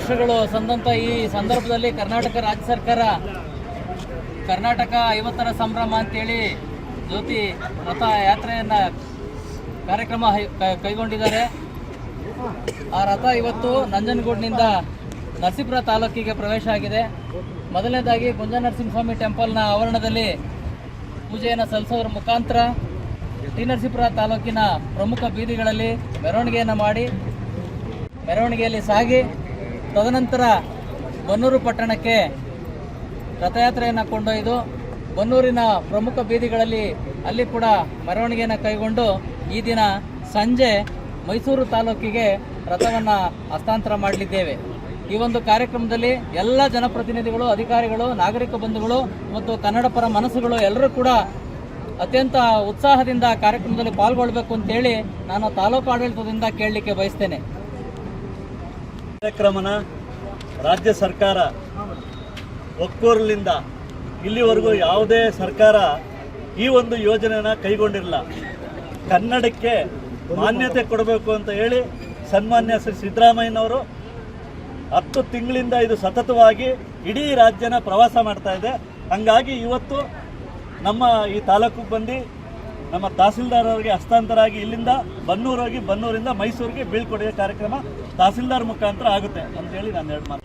ವರ್ಷಗಳು ಸಂದಂತ ಈ ಸಂದರ್ಭದಲ್ಲಿ ಕರ್ನಾಟಕ ರಾಜ್ಯ ಸರ್ಕಾರ ಕರ್ನಾಟಕ 50ರ ಸಂಭ್ರಮ ಅಂತೇಳಿ ಜ್ಯೋತಿ ರಥ ಯಾತ್ರೆಯನ್ನು ಕಾರ್ಯಕ್ರಮ ಕೈಗೊಂಡಿದ್ದಾರೆ. ಆ ರಥ ಇವತ್ತು ನಂಜನಗೂಡಿನಿಂದ ನರಸೀಪುರ ತಾಲೂಕಿಗೆ ಪ್ರವೇಶ ಆಗಿದೆ. ಮೊದಲನೇದಾಗಿ ಗುಂಜನರಸಿಂಹಸ್ವಾಮಿ ಟೆಂಪಲ್ನ ಆವರಣದಲ್ಲಿ ಪೂಜೆಯನ್ನು ಸಲ್ಲಿಸೋದ್ರ ಮುಖಾಂತರ ಟಿ ನರಸೀಪುರ ತಾಲೂಕಿನ ಪ್ರಮುಖ ಬೀದಿಗಳಲ್ಲಿ ಮೆರವಣಿಗೆಯನ್ನು ಮಾಡಿ ಮೆರವಣಿಗೆಯಲ್ಲಿ ಸಾಗಿ ತದನಂತರ ಬನ್ನೂರು ಪಟ್ಟಣಕ್ಕೆ ರಥಯಾತ್ರೆಯನ್ನು ಕೊಂಡೊಯ್ದು ಬನ್ನೂರಿನ ಪ್ರಮುಖ ಬೀದಿಗಳಲ್ಲಿ ಅಲ್ಲಿ ಕೂಡ ಮೆರವಣಿಗೆಯನ್ನು ಕೈಗೊಂಡು ಈ ದಿನ ಸಂಜೆ ಮೈಸೂರು ತಾಲೂಕಿಗೆ ರಥವನ್ನು ಹಸ್ತಾಂತರ ಮಾಡಲಿದ್ದೇವೆ. ಈ ಒಂದು ಕಾರ್ಯಕ್ರಮದಲ್ಲಿ ಎಲ್ಲ ಜನಪ್ರತಿನಿಧಿಗಳು, ಅಧಿಕಾರಿಗಳು, ನಾಗರಿಕ ಬಂಧುಗಳು ಮತ್ತು ಕನ್ನಡ ಪರ ಮನಸ್ಸುಗಳು ಎಲ್ಲರೂ ಕೂಡ ಅತ್ಯಂತ ಉತ್ಸಾಹದಿಂದ ಕಾರ್ಯಕ್ರಮದಲ್ಲಿ ಪಾಲ್ಗೊಳ್ಳಬೇಕು ಅಂತೇಳಿ ನಾನು ತಾಲೂಕು ಆಡಳಿತದಿಂದ ಕೇಳಲಿಕ್ಕೆ ಬಯಸ್ತೇನೆ. ಕಾರ್ಯಕ್ರಮನ ರಾಜ್ಯ ಸರ್ಕಾರ ಒಕ್ಕೂರಲಿಂದ ಇಲ್ಲಿವರೆಗೂ ಯಾವುದೇ ಸರ್ಕಾರ ಈ ಒಂದು ಯೋಜನೆನ ಕೈಗೊಂಡಿರಲಿಲ್ಲ. ಕನ್ನಡಕ್ಕೆ ಮಾನ್ಯತೆ ಕೊಡಬೇಕು ಅಂತ ಹೇಳಿ ಸನ್ಮಾನ್ಯ ಶ್ರೀ ಸಿದ್ದರಾಮಯ್ಯನವರು 10 ತಿಂಗಳಿಂದ ಇದು ಸತತವಾಗಿ ಇಡೀ ರಾಜ್ಯನ ಪ್ರವಾಸ ಮಾಡ್ತಾ ಇದೆ. ಹಂಗಾಗಿ ಇವತ್ತು ನಮ್ಮ ಈ ತಾಲೂಕಿಗೆ ಬಂದು ನಮ್ಮ ತಹಸೀಲ್ದಾರ್ ಅವರಿಗೆ ಹಸ್ತಾಂತರ ಆಗಿ ಇಲ್ಲಿಂದ ಬನ್ನೂರು ಹೋಗಿ ಬನ್ನೂರಿಂದ ಮೈಸೂರಿಗೆ ಬೀಳ್ಕೊಡುಗೆ ಕಾರ್ಯಕ್ರಮ ತಹಸೀಲ್ದಾರ್ ಮುಖಾಂತರ ಆಗುತ್ತೆ ಅಂತೇಳಿ ನಾನು 2 ಮಾತು